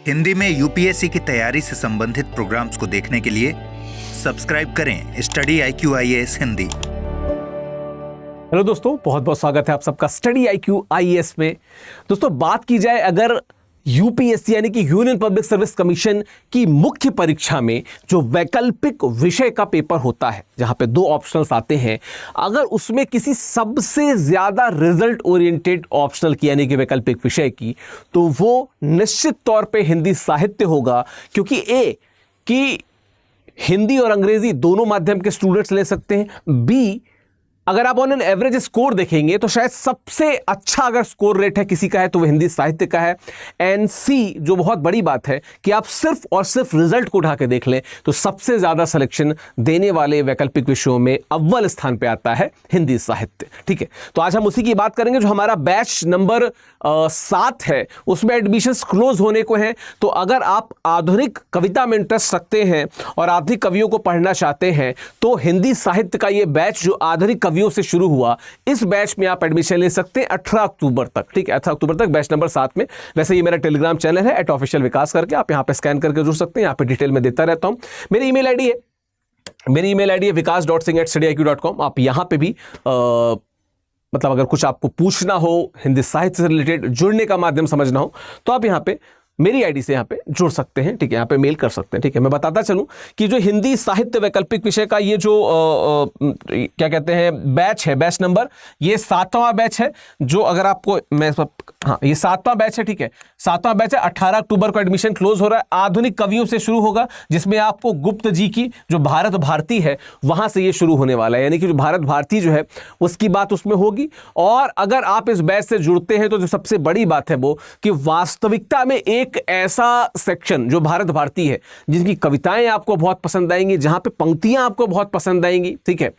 हिंदी में यूपीएससी की तैयारी से संबंधित प्रोग्राम्स को देखने के लिए सब्सक्राइब करें स्टडी IQ-IAS हिंदी। हेलो दोस्तों, बहुत बहुत स्वागत है आप सबका स्टडी IQ-IAS में। दोस्तों, बात की जाए अगर यूपीएससी यानी कि यूनियन पब्लिक सर्विस कमीशन की मुख्य परीक्षा में जो वैकल्पिक विषय का पेपर होता है, जहां पे दो ऑप्शनल्स आते हैं, अगर उसमें किसी सबसे ज्यादा रिजल्ट ओरिएंटेड ऑप्शनल की यानी कि वैकल्पिक विषय की, तो वो निश्चित तौर पे हिंदी साहित्य होगा। क्योंकि कि हिंदी और अंग्रेजी दोनों माध्यम के स्टूडेंट्स ले सकते हैं। बी, अगर आप ऑन एन एवरेज स्कोर देखेंगे तो शायद सबसे अच्छा अगर स्कोर रेट है किसी का है तो वो हिंदी साहित्य का है। एंड सी, जो बहुत बड़ी बात है कि आप सिर्फ और सिर्फ रिजल्ट को उठा के देख लें तो सबसे ज्यादा सिलेक्शन देने वाले वैकल्पिक विषयों में अव्वल स्थान पे आता है हिंदी साहित्य। ठीक है, तो आज हम उसी की बात करेंगे। जो हमारा बैच नंबर 7 है उसमें एडमिशन क्लोज होने को हैं। तो अगर आप आधुनिक कविता में इंटरेस्ट रखते हैं और आधुनिक कवियों को पढ़ना चाहते हैं तो हिंदी साहित्य का ये बैच जो आधुनिक कवियों से शुरू हुआ, इस बैच में आप एडमिशन ले सकते हैं 18 अक्टूबर तक। ठीक है, 18 अक्टूबर तक बैच नंबर 7 में। वैसे ये मेरा टेलीग्राम चैनल है @ऑफिशियल विकास करके, आप यहां पे स्कैन करके जुड़ सकते हैं। यहां पे डिटेल में देता रहता हूं। मेरी ईमेल आईडी है vikas.singh@studiiq.com। आप यहां पे भी मतलब अगर कुछ आपको पूछना हो, हिंदी साहित्य से रिलेटेड जुड़ने का माध्यम समझना हो, तो आप यहां पे मेरी आईडी से यहां पे जुड़ सकते हैं। ठीक है, यहां पे मेल कर सकते हैं। ठीक है, मैं बताता चलूं कि जो हिंदी साहित्य वैकल्पिक विषय का ये जो क्या कहते हैं बैच है, बैच नंबर ये 7वां बैच है। जो अगर आपको ये 7वां बैच है। ठीक है, 7वां बैच है। 18 अक्टूबर को एडमिशन क्लोज हो रहा है। आधुनिक कवियों से शुरू होगा, जिसमें आपको गुप्त जी की जो भारत भारती है वहां से ये शुरू होने वाला है। यानी कि जो भारत भारती जो है उसकी बात उसमें होगी। और अगर आप इस बैच से जुड़ते हैं तो जो सबसे बड़ी बात है वो कि वास्तविकता में एक ऐसा सेक्शन जो भारत भारती है, जिनकी कविताएं आपको बहुत पसंद आएंगी, जहां पे पंक्तियां आपको बहुत पसंद आएंगी। ठीक है,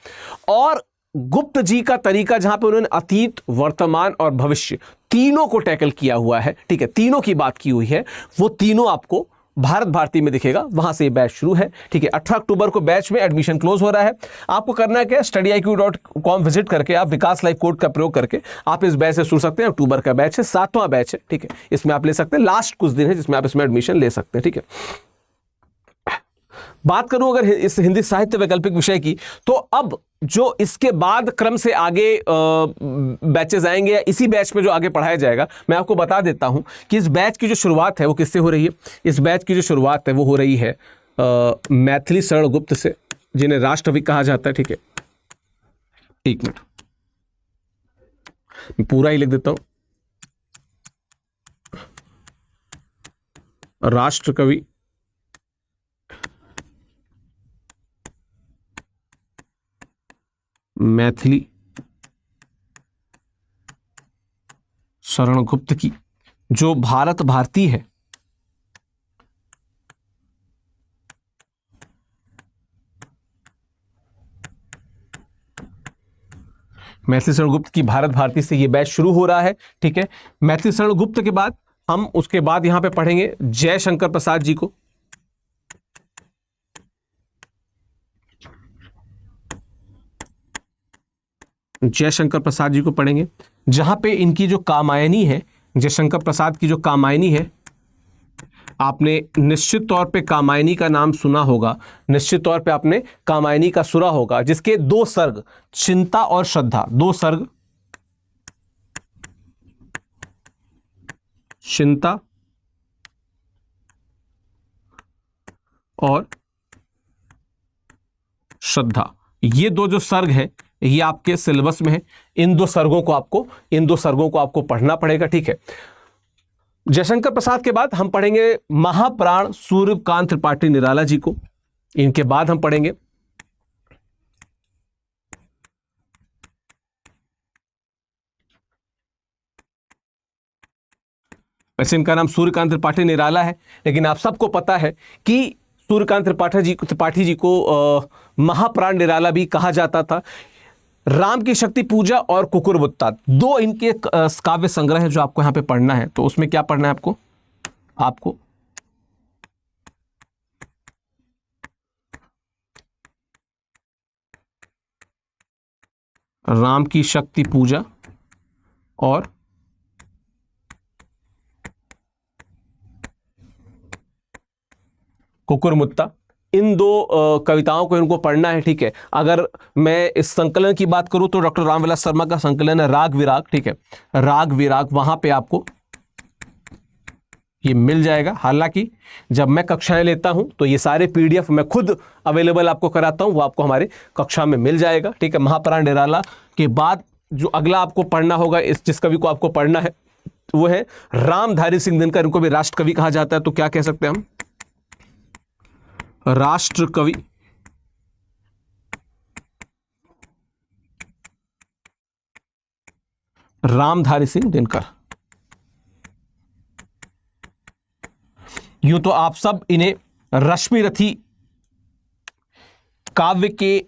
और गुप्त जी का तरीका जहां पे उन्होंने अतीत, वर्तमान और भविष्य तीनों को टैकल किया हुआ है। ठीक है, तीनों की बात की हुई है, वो तीनों आपको भारत भारती में दिखेगा। वहां से बैच शुरू है। ठीक है, 18 अक्टूबर को बैच में एडमिशन क्लोज हो रहा है। आपको करना क्या है, studiiq.com विजिट करके आप विकास लाइव कोड का प्रयोग करके आप इस बैच से जुड़ सकते हैं। अक्टूबर का बैच है, 7वां बैच है। ठीक है, इसमें आप ले सकते हैं। लास्ट कुछ दिन है जिसमें आप इसमें एडमिशन ले सकते हैं। ठीक है, बात करूं अगर इस हिंदी साहित्य वैकल्पिक विषय की, तो अब जो इसके बाद क्रम से आगे बैचेस आएंगे या इसी बैच में जो आगे पढ़ाया जाएगा, मैं आपको बता देता हूं कि इस बैच की जो शुरुआत है वो किससे हो रही है। इस बैच की जो शुरुआत है वो हो रही है मैथिली शरण गुप्त से, जिन्हें राष्ट्रकवि कहा जाता है। ठीक है, एक मिनट, मैं पूरा ही लिख देता हूं। राष्ट्रकवि मैथिली शरण गुप्त की जो भारत भारती है, मैथिली शरण गुप्त की भारत भारती से ये बैच शुरू हो रहा है। ठीक है, मैथिली शरण गुप्त के बाद हम उसके बाद यहां पे पढ़ेंगे जयशंकर प्रसाद जी को। जयशंकर प्रसाद जी को पढ़ेंगे, जहां पे इनकी जो कामायनी है, जयशंकर प्रसाद की जो कामायनी है, आपने निश्चित तौर पे कामायनी का नाम सुना होगा, निश्चित तौर पे आपने कामायनी का सुना होगा, जिसके 2 सर्ग चिंता और श्रद्धा, 2 सर्ग चिंता और श्रद्धा, ये 2 जो सर्ग हैं ये आपके सिलेबस में है। इन 2 सर्गों को आपको पढ़ना पड़ेगा। ठीक है, जयशंकर प्रसाद के बाद हम पढ़ेंगे महाप्राण सूर्यकांत त्रिपाठी निराला जी को। इनके बाद हम पढ़ेंगे वैसे इनका नाम सूर्यकांत त्रिपाठी निराला है, लेकिन आप सबको पता है कि सूर्यकांत त्रिपाठी जी को महाप्राण निराला भी कहा जाता था। राम की शक्ति पूजा और कुकुरमुत्ता 2 इनके काव्य संग्रह है जो आपको यहां पे पढ़ना है। तो उसमें क्या पढ़ना है आपको राम की शक्ति पूजा और कुकुरमुत्ता, इन दो कविताओं को इनको पढ़ना है। ठीक है, अगर मैं इस संकलन की बात करूं तो डॉक्टर रामविलास शर्मा का संकलन है राग विराग। ठीक है, राग विराग, वहां पे आपको ये मिल जाएगा। हालांकि जब मैं कक्षाएं लेता हूं तो ये सारे पीडीएफ मैं खुद अवेलेबल आपको कराता हूं, वो आपको हमारे कक्षा में मिल जाएगा। ठीक है, महाप्राण निराला के बाद जो अगला आपको पढ़ना होगा, इस जिस कवि को आपको पढ़ना है वो है रामधारी सिंह दिनकर। इनको भी राष्ट्र कवि कहा जाता है, तो क्या कह सकते हैं हम, राष्ट्र कवि। रामधारी सिंह दिनकर। यूं तो आप सब इन्हें रश्मिरथी काव्य के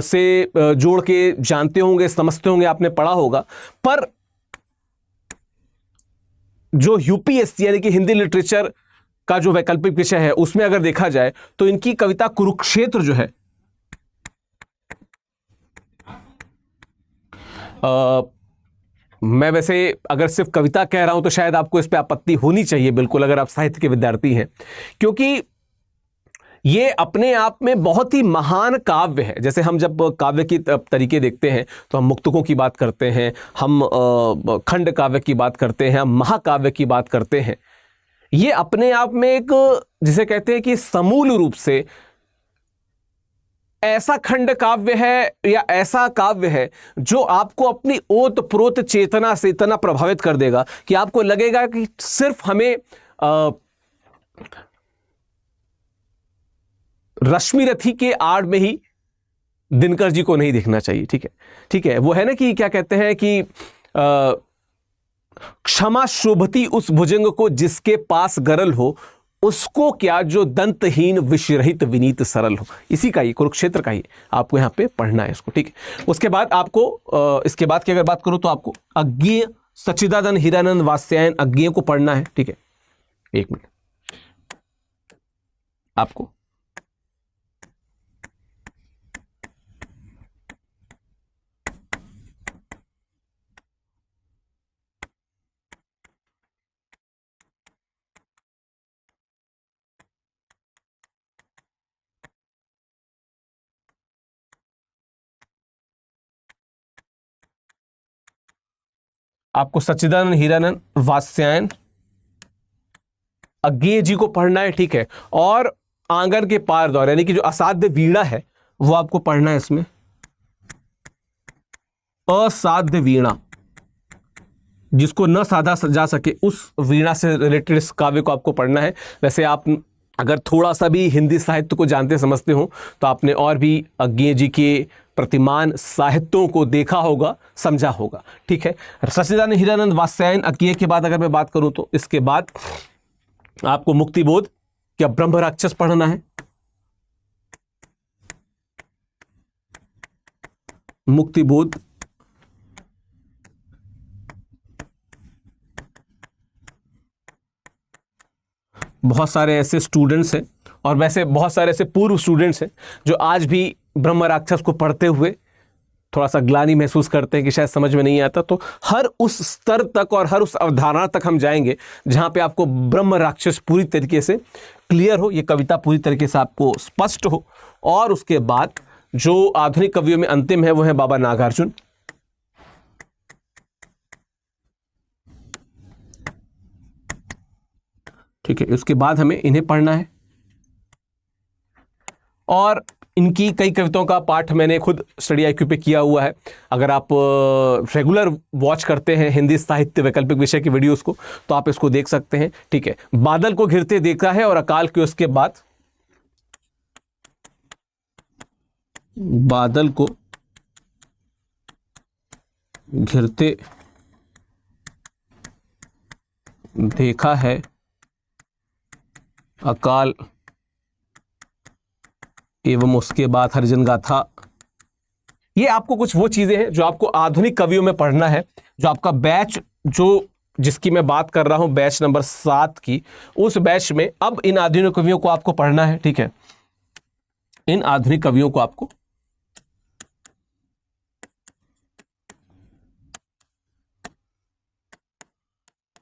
से जोड़ के जानते होंगे, समझते होंगे, आपने पढ़ा होगा। पर जो यूपीएससी यानी कि हिंदी लिटरेचर का जो वैकल्पिक विषय है, उसमें अगर देखा जाए तो इनकी कविता कुरुक्षेत्र जो है, मैं वैसे अगर सिर्फ कविता कह रहा हूं तो शायद आपको इस पे आपत्ति होनी चाहिए, बिल्कुल, अगर आप साहित्य के विद्यार्थी हैं, क्योंकि ये अपने आप में बहुत ही महान काव्य है। जैसे हम जब काव्य की तरीके देखते हैं तो हम मुक्तकों की बात करते हैं, हम खंड काव्य की बात करते हैं, हम महाकाव्य की बात करते हैं। ये अपने आप में एक, जिसे कहते हैं कि समूल रूप से ऐसा खंड काव्य है या ऐसा काव्य है जो आपको अपनी ओत प्रोत चेतना से इतना प्रभावित कर देगा कि आपको लगेगा कि सिर्फ हमें रश्मिरथी के आड़ में ही दिनकर जी को नहीं देखना चाहिए। ठीक है, ठीक है, वो है ना कि क्या कहते हैं कि क्षमा शोभती उस भुजंग को जिसके पास गरल हो, उसको क्या जो दंतहीन विषरहित विनीत सरल हो। इसी का ही, कुरुक्षेत्र का ही आपको यहां पे पढ़ना है इसको। ठीक है, उसके बाद आपको इसके बाद की अगर बात करूं तो आपको अज्ञेय सच्चिदानंद हीरानंद वात्स्यायन अज्ञेय को पढ़ना है। ठीक है, एक मिनट, आपको सच्चिदानंद हीरानंद वात्स्यायन अज्ञेय जी को पढ़ना है। ठीक है, और आंगन के पार दौर यानी कि जो असाध्य वीणा है वो आपको पढ़ना है। इसमें असाध्य वीणा, जिसको न साधा जा सके, उस वीणा से रिलेटेड इस काव्य को आपको पढ़ना है। वैसे आप अगर थोड़ा सा भी हिंदी साहित्य को जानते समझते हो तो आपने और भी अज्ञेय जी के प्रतिमान साहित्यों को देखा होगा, समझा होगा। ठीक है, सच्चिदानंद हीरानंद वात्स्यायन अज्ञेय के बाद अगर मैं बात करूं तो इसके बाद आपको मुक्तिबोध या ब्रह्म राक्षस पढ़ना है। मुक्तिबोध, बहुत सारे ऐसे स्टूडेंट्स हैं और वैसे बहुत सारे ऐसे पूर्व स्टूडेंट्स हैं जो आज भी ब्रह्म राक्षस को पढ़ते हुए थोड़ा सा ग्लानि महसूस करते हैं कि शायद समझ में नहीं आता। तो हर उस स्तर तक और हर उस अवधारणा तक हम जाएंगे जहां पे आपको ब्रह्म राक्षस पूरी तरीके से क्लियर हो, ये कविता पूरी तरीके से आपको स्पष्ट हो। और उसके बाद जो आधुनिक कवियों में अंतिम है वो है बाबा नागार्जुन। ठीक है, उसके बाद हमें इन्हें पढ़ना है। और इनकी कई कविताओं का पाठ मैंने खुद स्टडी आईक्यू पे किया हुआ है। अगर आप रेगुलर वॉच करते हैं हिंदी साहित्य वैकल्पिक विषय की वीडियोस को तो आप इसको देख सकते हैं। ठीक है, बादल को घिरते देखा है और अकाल के उसके बाद, बादल को घिरते देखा है, अकाल एवं उसके बाद हरिजन गाथा। ये आपको कुछ वो चीजें हैं जो आपको आधुनिक कवियों में पढ़ना है। जो आपका बैच, जो जिसकी मैं बात कर रहा हूं, बैच नंबर 7 की, उस बैच में अब इन आधुनिक कवियों को आपको पढ़ना है। ठीक है, इन आधुनिक कवियों को आपको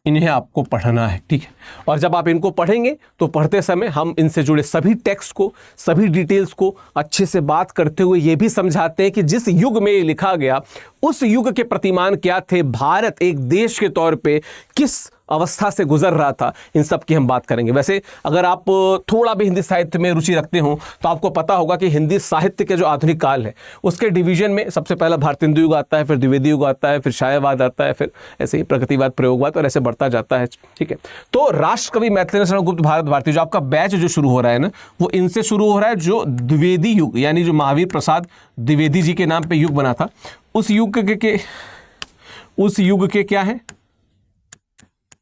इन्हें आपको पढ़ना है, ठीक है। और जब आप इनको पढ़ेंगे तो पढ़ते समय हम इनसे जुड़े सभी टेक्स्ट को, सभी डिटेल्स को अच्छे से बात करते हुए ये भी समझाते हैं कि जिस युग में ये लिखा गया उस युग के प्रतिमान क्या थे, भारत एक देश के तौर पे किस अवस्था से गुजर रहा था, इन सब की हम बात करेंगे। वैसे अगर आप थोड़ा भी हिंदी साहित्य में रुचि रखते हो तो आपको पता होगा कि हिंदी साहित्य के जो आधुनिक काल है उसके डिवीजन में सबसे पहला भारतेंदु युग आता है, फिर द्विवेदी युग आता है, फिर छायावाद आता है, फिर ऐसे ही प्रगतिवाद, प्रयोगवाद और ऐसे बढ़ता जाता है, ठीक है। तो राष्ट्रकवि मैथिली गुप्त भारत भारती जो आपका बैच जो शुरू हो रहा है ना, वो इनसे शुरू हो रहा है। जो द्विवेदी युग यानी जो महावीर प्रसाद द्विवेदी जी के नाम पे युग बना था, उस युग के क्या है,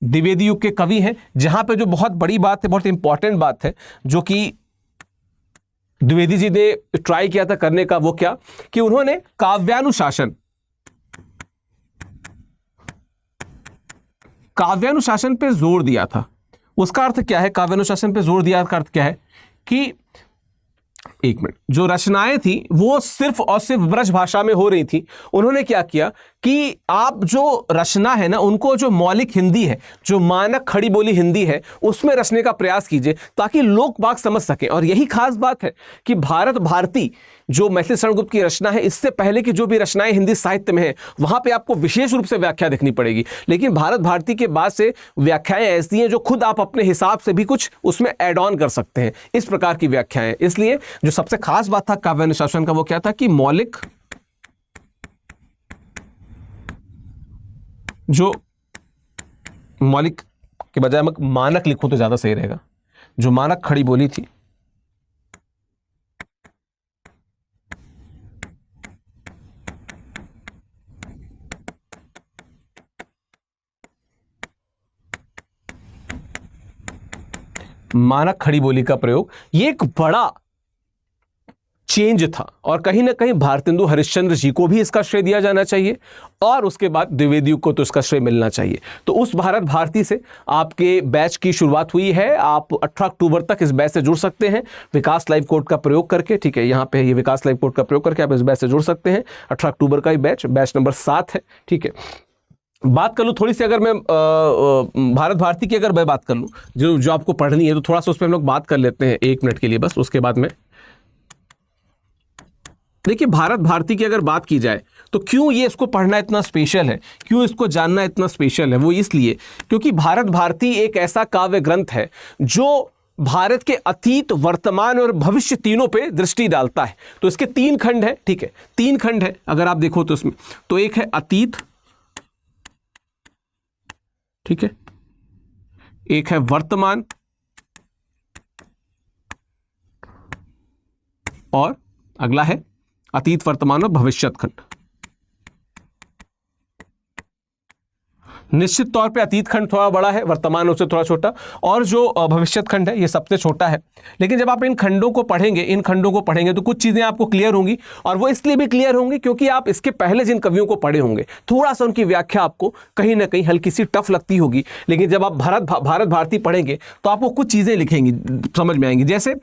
द्विवेदी युग के कवि हैं। जहां पे जो बहुत बड़ी बात है, बहुत इंपॉर्टेंट बात है जो कि द्विवेदी जी ने ट्राई किया था करने का, वो क्या कि उन्होंने काव्यानुशासन पे जोर दिया था। उसका अर्थ क्या है, काव्यानुशासन पे जोर दिया का अर्थ क्या है कि एक मिनट, जो रचनाएं थी वो सिर्फ और सिर्फ ब्रज भाषा में हो रही थी। उन्होंने क्या किया कि आप जो रचना है ना, उनको जो मौलिक हिंदी है, जो मानक खड़ी बोली हिंदी है, उसमें रचने का प्रयास कीजिए ताकि लोक बाग समझ सकें। और यही खास बात है कि भारत भारती जो मैथिली शरण गुप्त की रचना है, इससे पहले की जो भी रचनाएं हिंदी साहित्य में है वहां पे आपको विशेष रूप से व्याख्या देखनी पड़ेगी, लेकिन भारत भारती के बाद से व्याख्याएं ऐसी हैं जो खुद आप अपने हिसाब से भी कुछ उसमें ऐड ऑन कर सकते हैं, इस प्रकार की व्याख्याएं। इसलिए जो सबसे खास बात था काव्यानुशासन का वो क्या था कि मौलिक, जो मौलिक के बजाय मैं मानक लिखूं तो ज्यादा सही रहेगा, जो मानक खड़ी बोली थी मानक खड़ी बोली का प्रयोग, ये एक बड़ा चेंज था। और कहीं ना कहीं भारतेंदु हरिश्चंद्र जी को भी इसका श्रेय दिया जाना चाहिए और उसके बाद द्विवेदी को तो इसका श्रेय मिलना चाहिए। तो उस भारत भारती से आपके बैच की शुरुआत हुई है। आप 18 अक्टूबर तक इस बैच से जुड़ सकते हैं विकास लाइव कोड का प्रयोग करके, ठीक है। यहाँ पे ये विकास लाइव कोड का प्रयोग करके आप इस बैच से जुड़ सकते हैं। 18 अक्टूबर का ही बैच नंबर 7 है, ठीक है। बात कर लूँ थोड़ी सी, अगर मैं भारत भारती की अगर मैं बात कर लूँ जो आपको पढ़नी है, तो थोड़ा सा उस पर हम लोग बात कर लेते हैं 1 मिनट के लिए बस। उसके बाद में देखिए, भारत भारती की अगर बात की जाए तो क्यों ये इसको पढ़ना इतना स्पेशल है, क्यों इसको जानना इतना स्पेशल है, वो इसलिए क्योंकि भारत भारती एक ऐसा काव्य ग्रंथ है जो भारत के अतीत, वर्तमान और भविष्य तीनों पे दृष्टि डालता है। तो इसके 3 खंड है, ठीक है, 3 खंड है अगर आप देखो तो इसमें, तो एक है अतीत, ठीक है, एक है वर्तमान और अगला है अतीत, वर्तमान और भविष्यत खंड। निश्चित तौर पे अतीत खंड थोड़ा बड़ा है, वर्तमान उससे थोड़ा छोटा, और जो भविष्यत खंड है ये सबसे छोटा है। लेकिन जब आप इन खंडों को पढ़ेंगे तो कुछ चीजें आपको क्लियर होंगी, और वो इसलिए भी क्लियर होंगी क्योंकि आप इसके पहले जिन कवियों को पढ़े होंगे थोड़ा सा उनकी व्याख्या आपको कहीं ना कहीं हल्की सी टफ लगती होगी। लेकिन जब आप भारत भारती पढ़ेंगे तो आपको कुछ चीजें लिखेंगी, समझ में आएंगी। जैसे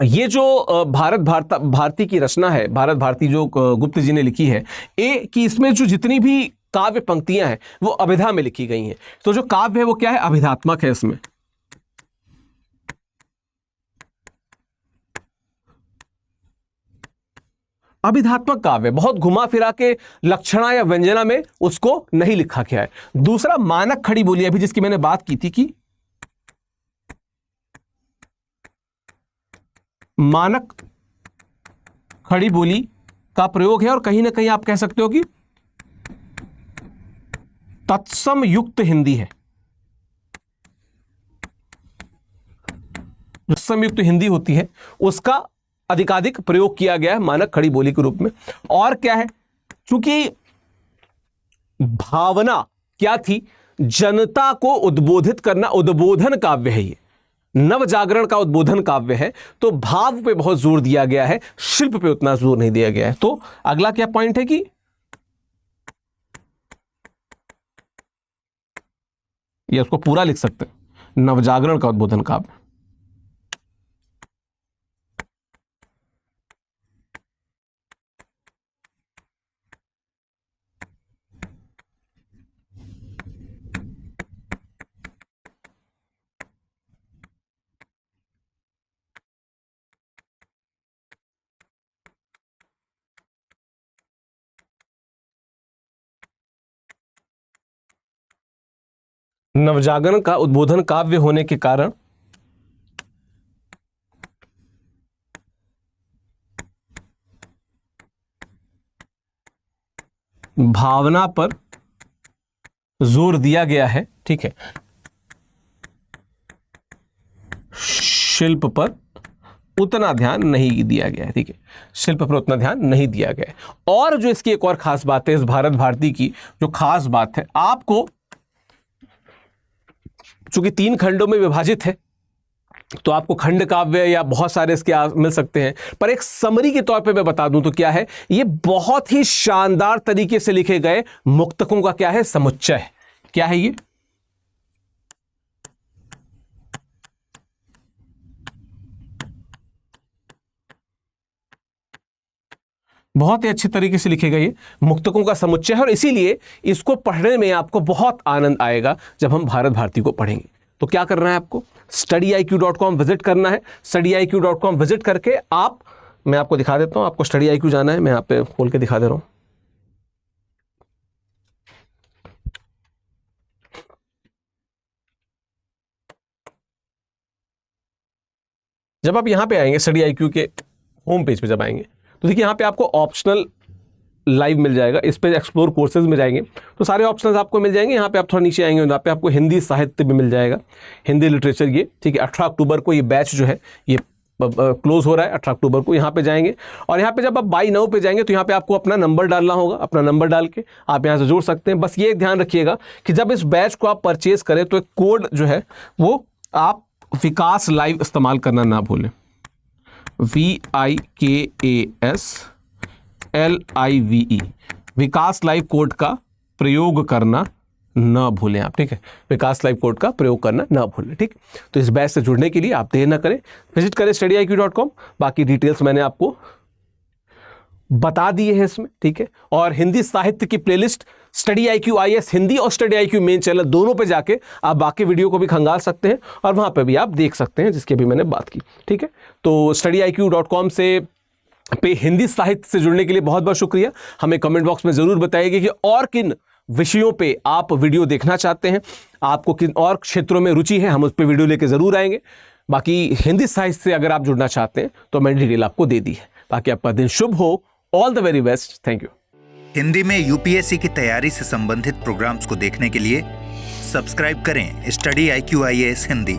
ये जो भारत भारती की रचना है, भारत भारती जो गुप्त जी ने लिखी है, कि इसमें जो जितनी भी काव्य पंक्तियां हैं वो अभिधा में लिखी गई हैं। तो जो काव्य है वो क्या है, अभिधात्मक है। इसमें अभिधात्मक काव्य, बहुत घुमा फिरा के लक्षणा या व्यंजना में उसको नहीं लिखा गया है। दूसरा मानक खड़ी बोली, अभी जिसकी मैंने बात की थी कि मानक खड़ी बोली का प्रयोग है, और कहीं ना कहीं आप कह सकते हो कि तत्सम युक्त हिंदी है। जो संयुक्त हिंदी होती है उसका अधिकाधिक प्रयोग किया गया है मानक खड़ी बोली के रूप में। और क्या है, क्योंकि भावना क्या थी, जनता को उद्बोधित करना, उद्बोधन काव्य है, ये नव जागरण का उद्बोधन काव्य है, तो भाव पे बहुत जोर दिया गया है, शिल्प पे उतना जोर नहीं दिया गया है। तो अगला क्या पॉइंट है कि ये उसको पूरा लिख सकते हैं, नवजागरण का उद्बोधन काव्य। नवजागरण का उद्बोधन काव्य होने के कारण भावना पर जोर दिया गया है, ठीक है, शिल्प पर उतना ध्यान नहीं दिया गया है, ठीक है, शिल्प पर उतना ध्यान नहीं दिया गया है। और जो इसकी एक और खास बात है, इस भारत भारती की जो खास बात है, आपको चूंकि 3 खंडों में विभाजित है तो आपको खंड काव्य या बहुत सारे इसके मिल सकते हैं, पर एक समरी के तौर पे मैं बता दूं तो क्या है, ये बहुत ही शानदार तरीके से लिखे गए मुक्तकों का क्या है, समुच्चय है। क्या है ये? बहुत ही अच्छे तरीके से लिखे गए मुक्तकों का समुच्चय है, और इसीलिए इसको पढ़ने में आपको बहुत आनंद आएगा जब हम भारत भारती को पढ़ेंगे। तो क्या करना है आपको, studiiq.com विजिट करना है। studiiq.com विजिट करके मैं आपको दिखा देता हूं, आपको studiiq जाना है, मैं यहाँ पे खोल के दिखा दे रहा हूं। जब आप यहां पे आएंगे studiiq के होम पेज पे जब आएंगे तो देखिए यहाँ पे आपको ऑप्शनल लाइव मिल जाएगा, इस पे एक्सप्लोर कोर्सेज में जाएंगे तो सारे ऑप्शंस आपको मिल जाएंगे। यहाँ पे आप थोड़ा नीचे आएंगे, यहाँ पे आपको हिंदी साहित्य भी मिल जाएगा, हिंदी लिटरेचर, ये ठीक है। 18 अक्टूबर को ये बैच जो है ये क्लोज हो रहा है, 18 अक्टूबर को। यहाँ पे जाएंगे और यहाँ पे जब आप बाई नाउ पे जाएंगे तो यहाँ पे आपको अपना नंबर डालना होगा, अपना नंबर डाल के आप यहाँ से जोड़ सकते हैं। बस ये ध्यान रखिएगा कि जब इस बैच को आप परचेज करें तो एक कोड जो है वो आप विकास लाइव इस्तेमाल करना ना भूलें, VIKASLIVE, विकास लाइव कोड का प्रयोग करना ना भूलें आप, ठीक है, विकास लाइव कोड का प्रयोग करना ना भूलें, ठीक। तो इस बैच से जुड़ने के लिए आप देर ना करें, विजिट करें studiiq.com। बाकी डिटेल्स मैंने आपको बता दिए हैं इसमें, ठीक है। और हिंदी साहित्य की प्लेलिस्ट studiiq IAS हिंदी और studiiq मेन चैनल दोनों पे जाके आप बाकी वीडियो को भी खंगाल सकते हैं और वहां पे भी आप देख सकते हैं जिसकी भी मैंने बात की, ठीक है। तो studiiq.com से पे हिंदी साहित्य से जुड़ने के लिए बहुत बहुत शुक्रिया। हमें कमेंट बॉक्स में जरूर बताइए कि और किन विषयों पे आप वीडियो देखना चाहते हैं, आपको किन और क्षेत्रों में रुचि है, हम उस पर वीडियो लेके जरूर आएंगे। बाकी हिंदी साहित्य से अगर आप जुड़ना चाहते हैं तो मैंने डिटेल आपको दे दी है। बाकी आपका दिन शुभ हो, all the very best, thank you. Hindi में यूपीएससी की तैयारी से संबंधित प्रोग्राम्स को देखने के लिए सब्सक्राइब करें studiiq IAS हिंदी।